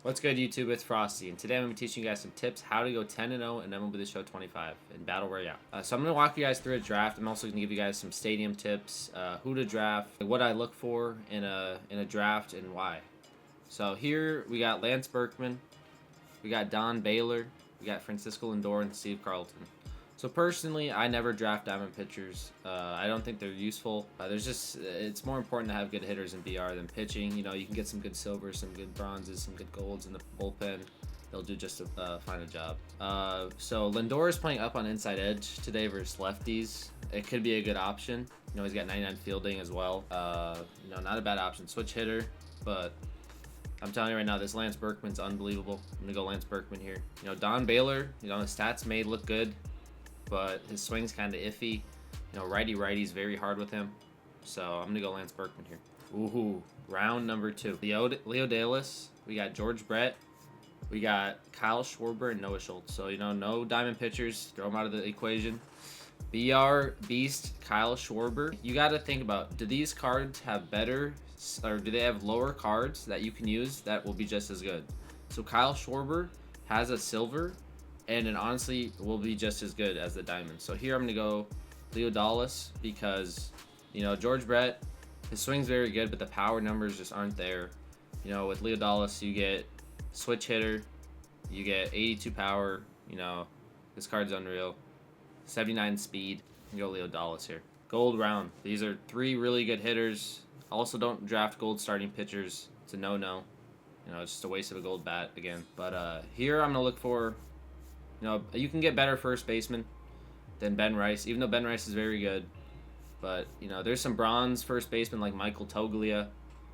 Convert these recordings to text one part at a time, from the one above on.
What's good, YouTube? It's Frostie, and today I'm going to be teaching you guys some tips how to go 10-0 in MLB The Show 25 in Battle Royale. So I'm going to walk you guys through a draft. I'm also going to give you guys some stadium tips, who to draft, what I look for in a draft, and why. So here we got Lance Berkman, we got Don Baylor, we got Francisco Lindor, and Steve Carlton. So personally, I never draft diamond pitchers. I don't think they're useful. It's more important to have good hitters in BR than pitching. You know, you can get some good silvers, some good bronzes, some good golds in the bullpen. They'll do just a fine job. So Lindor is playing up on inside edge today versus lefties. It could be a good option. You know, he's got 99 fielding as well. You know, not a bad option. Switch hitter, but I'm telling you right now, this Lance Berkman's unbelievable. I'm gonna go Lance Berkman here. You know, Don Baylor, you know, his stats may look good, but his swing's kind of iffy. You know, righty's very hard with him. So I'm gonna go Lance Berkman here. Ooh, round number 2. Leo Dallas. We got George Brett. We got Kyle Schwarber and Noah Schultz. So, you know, no diamond pitchers. Throw them out of the equation. BR Beast Kyle Schwarber. You got to think about, do these cards have better, or do they have lower cards that you can use that will be just as good? So Kyle Schwarber has a silver, and it honestly will be just as good as the diamond. So here I'm going to go Leo Dallas because, you know, George Brett, his swing's very good, but the power numbers just aren't there. You know, with Leo Dallas, you get switch hitter, you get 82 power, you know, this card's unreal. 79 speed. You go Leo Dallas here. Gold round. These are 3 really good hitters. Also, don't draft gold starting pitchers. It's a no-no. You know, it's just a waste of a gold bat again. But here I'm going to look for, you know, you can get better first baseman than Ben Rice, even though Ben Rice is very good. But, you know, there's some bronze first baseman like Michael Toglia,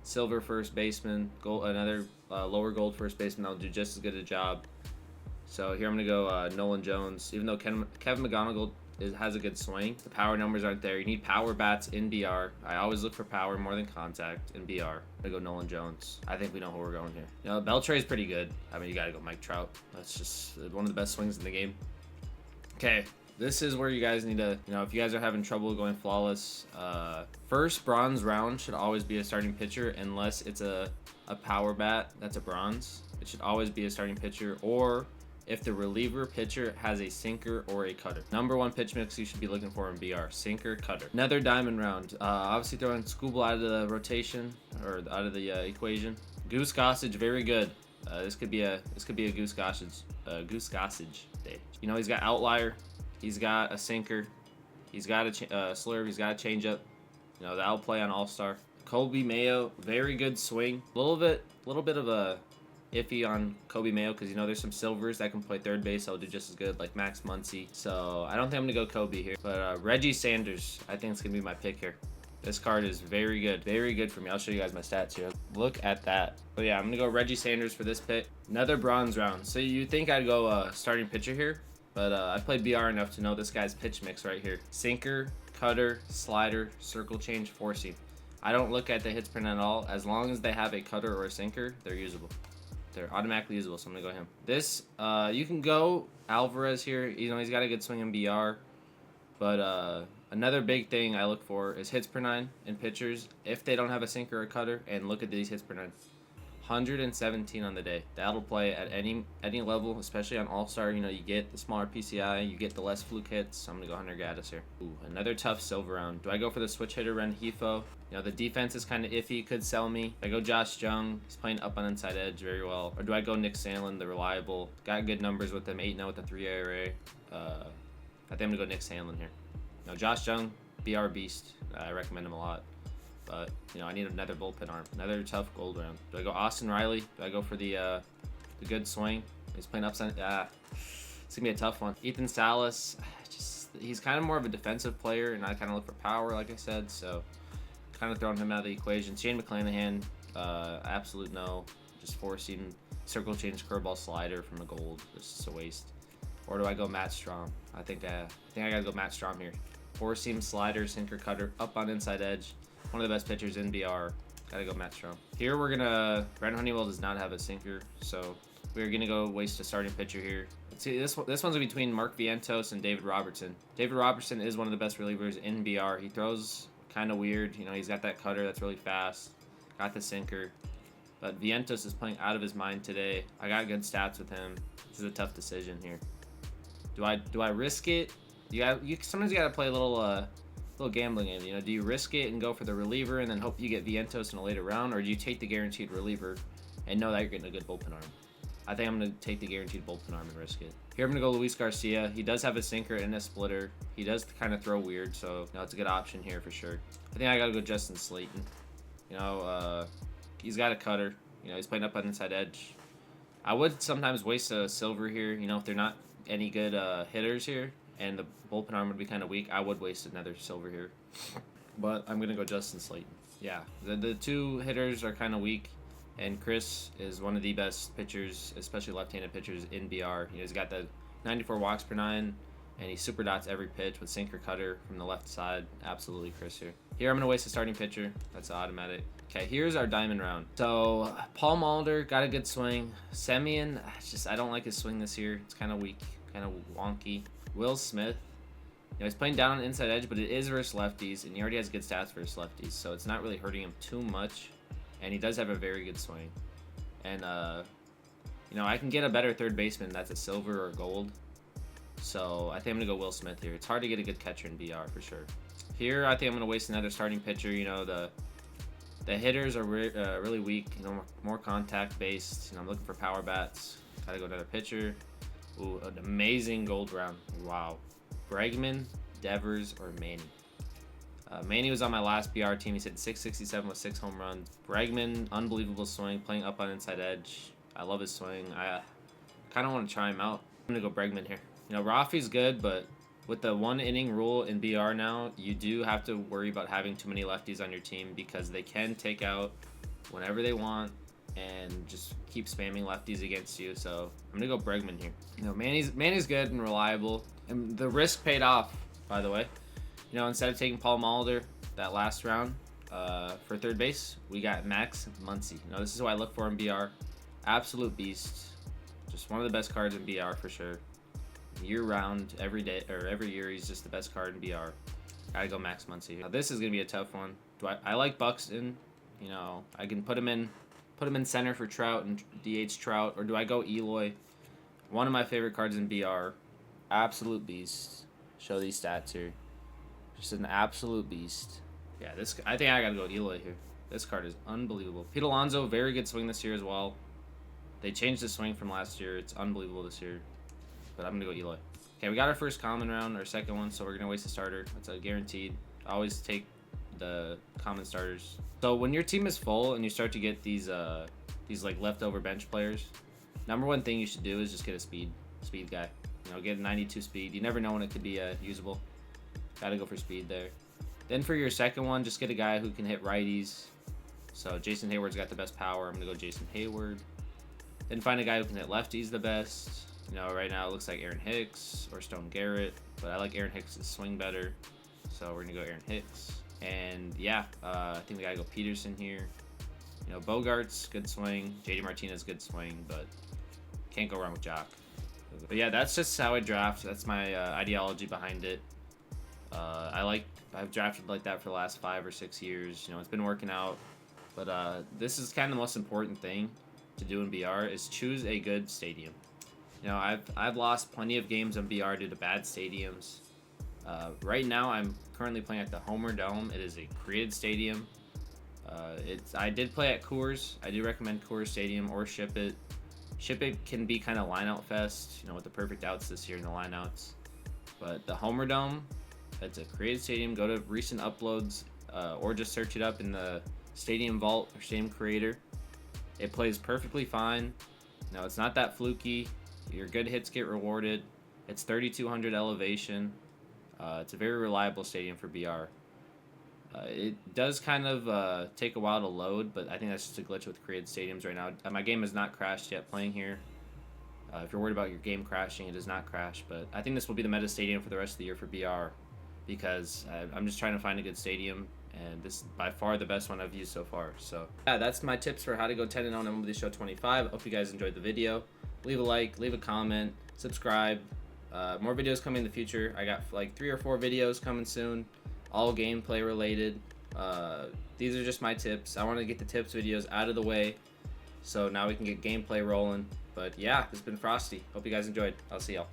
silver first baseman, gold, another lower gold first baseman that'll do just as good a job. So here I'm going to go Nolan Jones. Even though Kevin McGonigal has a good swing, the power numbers aren't there. You need power bats in BR. I always look for power more than contact in BR. I'm going to go Nolan Jones. I think we know who we're going here. You know, Beltre's pretty good. I mean, you got to go Mike Trout. That's just one of the best swings in the game. Okay, this is where you guys need to, you know, if you guys are having trouble going flawless, first bronze round should always be a starting pitcher unless it's a power bat that's a bronze. It should always be a starting pitcher, or if the reliever pitcher has a sinker or a cutter. Number 1 pitch mix you should be looking for in BR, sinker, cutter. Another diamond round. Obviously throwing Skubal out of the rotation, or out of the equation. Goose Gossage, very good. This could be a Goose Gossage day. You know, he's got outlier, he's got a sinker, he's got a slurve, he's got a changeup. You know, the outplay on All-Star. Kobe Mayo, very good swing. Little bit of a iffy on Kobe Mayo because, you know, there's some silvers that can play third base that'll do just as good, like Max Muncy. So I don't think I'm gonna go Kobe here, but Reggie Sanders, I think it's gonna be my pick here. This card is very good for me. I'll show you guys my stats here. Look at that. But yeah, I'm gonna go Reggie Sanders for this pick. Another bronze round. So you think I'd go starting pitcher here, but I played BR enough to know this guy's pitch mix right here: sinker, cutter, slider, circle change, four seam. I don't look at the hits per nine at all. As long as they have a cutter or a sinker, they're usable. They're automatically usable, so I'm gonna go him. This, you can go Alvarez here. You know, he's got a good swing in BR, but another big thing I look for is hits per nine in pitchers if they don't have a sinker or a cutter. And look at these hits per nine, 117 on the day. That'll play at any level, especially on All-Star. You know, you get the smaller PCI, you get the less fluke hits. So I'm gonna go Hunter Gaddis here. Ooh, another tough silver round. Do I go for the switch hitter Ren Hifo? You know, the defense is kind of iffy, could sell me. I go Josh Jung, he's playing up on inside edge very well. Or do I go Nick Sandlin, the reliable? Got good numbers with them, 8-0 with the 3 ERA. I think I'm gonna go Nick Sandlin here. You know, Josh Jung, BR beast. I recommend him a lot. But, you know, I need another bullpen arm. Another tough gold round. Do I go Austin Riley? Do I go for the good swing? He's playing upside. It's gonna be a tough one. Ethan Salas, he's kind of more of a defensive player, and I kind of look for power, like I said. So, kind of throwing him out of the equation. Shane McClanahan, absolute no. Just forcing circle change curveball slider from the gold. It's just a waste. Or do I go Matt Strom? I think I gotta go Matt Strom here. Four seam slider, sinker, cutter, up on inside edge. One of the best pitchers in BR. Gotta go Matt Strom. Here we're gonna. Brent Honeywell does not have a sinker, so we're gonna go waste a starting pitcher here. Let's see, this one's between Mark Vientos and David Robertson. David Robertson is one of the best relievers in BR. He throws kind of weird. You know, he's got that cutter that's really fast. Got the sinker. But Vientos is playing out of his mind today. I got good stats with him. This is a tough decision here. Do I risk it? Sometimes you gotta play a little gambling game. You know, do you risk it and go for the reliever and then hope you get Vientos in a later round, or do you take the guaranteed reliever and know that you're getting a good bullpen arm? I think I'm gonna take the guaranteed bullpen arm and risk it. Here I'm gonna go Luis Garcia. He does have a sinker and a splitter. He does kind of throw weird, so you know, it's a good option here for sure. I think I gotta go Justin Slayton. You know, he's got a cutter. You know, he's playing up on inside edge. I would sometimes waste a silver here. You know, if they're not any good hitters here and the bullpen arm would be kind of weak, I would waste another silver here. But I'm gonna go Justin Slayton. Yeah, the two hitters are kind of weak. And Chris is one of the best pitchers, especially left-handed pitchers in BR. You know, he's got the 94 walks per nine, and he super dots every pitch with sinker cutter from the left side. Absolutely Chris here. Here I'm going to waste a starting pitcher. That's automatic. Okay, here's our diamond round. So Paul Mulder got a good swing. Semien, I don't like his swing this year. It's kind of weak, kind of wonky. Will Smith, you know, he's playing down on inside edge, but it is versus lefties, and he already has good stats versus lefties, so it's not really hurting him too much. And he does have a very good swing. And, you know, I can get a better third baseman that's a silver or gold. So I think I'm going to go Will Smith here. It's hard to get a good catcher in BR for sure. Here, I think I'm going to waste another starting pitcher. You know, the hitters are really weak. You know, more contact-based. You know, I'm looking for power bats. Got to go another pitcher. Ooh, an amazing gold round. Wow. Bregman, Devers, or Manny. Manny was on my last BR team. He's hit 667 with 6 home runs. Bregman, unbelievable swing, playing up on inside edge. I love his swing. I kind of want to try him out. I'm going to go Bregman here. You know, Rafi's good, but with the 1-inning rule in BR now, you do have to worry about having too many lefties on your team because they can take out whenever they want and just keep spamming lefties against you. So I'm going to go Bregman here. You know, Manny's good and reliable. And the risk paid off, by the way. You know, instead of taking Paul Mulder that last round for third base, we got Max Muncy. You know, this is who I look for in BR. Absolute beast. Just one of the best cards in BR for sure. Year round, every day or every year, he's just the best card in BR. Gotta go Max Muncy. Now, this is gonna be a tough one. I like Buxton. You know, I can put him in center for Trout and DH Trout, or do I go Eloy? One of my favorite cards in BR. Absolute beast. Show these stats here. Just an absolute beast. Yeah, I think I gotta go Eloy here. This card is unbelievable. Pete Alonso, very good swing this year as well. They changed the swing from last year. It's unbelievable this year. But I'm gonna go Eloy. Okay, we got our first common round, our second one, so we're gonna waste a starter. That's a guaranteed. I always take the common starters. So when your team is full and you start to get these like leftover bench players, number one thing you should do is just get a speed guy. You know, get a 92 speed. You never know when it could be usable. Gotta go for speed there. Then for your second one, just get a guy who can hit righties. So Jason Hayward's got the best power. I'm gonna go Jason Hayward. Then find a guy who can hit lefties the best. You know, right now it looks like Aaron Hicks or Stone Garrett, but I like Aaron Hicks' swing better. So we're gonna go Aaron Hicks. And yeah, I think we gotta go Peterson here. You know, Bogart's good swing. JD Martinez good swing, but can't go wrong with Jock. But yeah, that's just how I draft. That's my ideology behind it. I've drafted like that for the last 5 or 6 years. You know, it's been working out. But this is kind of the most important thing to do in BR is choose a good stadium. You know, I've lost plenty of games on BR due to bad stadiums. Right now, I'm currently playing at the Homer Dome. It is a created stadium. I did play at Coors. I do recommend Coors Stadium or Ship It. Ship It can be kind of line-out fest, you know, with the perfect outs this year in the line-outs. But the Homer Dome, it's a created stadium. Go to recent uploads or just search it up in the Stadium Vault or Stadium Creator. It plays perfectly fine. No, it's not that fluky. Your good hits get rewarded. It's 3,200 elevation. It's a very reliable stadium for BR. It does kind of take a while to load, but I think that's just a glitch with created stadiums right now. My game has not crashed yet playing here. If you're worried about your game crashing, it does not crash. But I think this will be the meta stadium for the rest of the year for BR because I'm just trying to find a good stadium, and this is by far the best one I've used so far. So yeah, that's my tips for how to go 10-0 on MLB Show 25. Hope you guys enjoyed the video. Leave a like, leave a comment, subscribe. More videos coming in the future. I got like 3 or 4 videos coming soon, all gameplay related. These are just my tips. I want to get the tips videos out of the way So now we can get gameplay rolling. But yeah, this has been Frostie. Hope you guys enjoyed. I'll see y'all.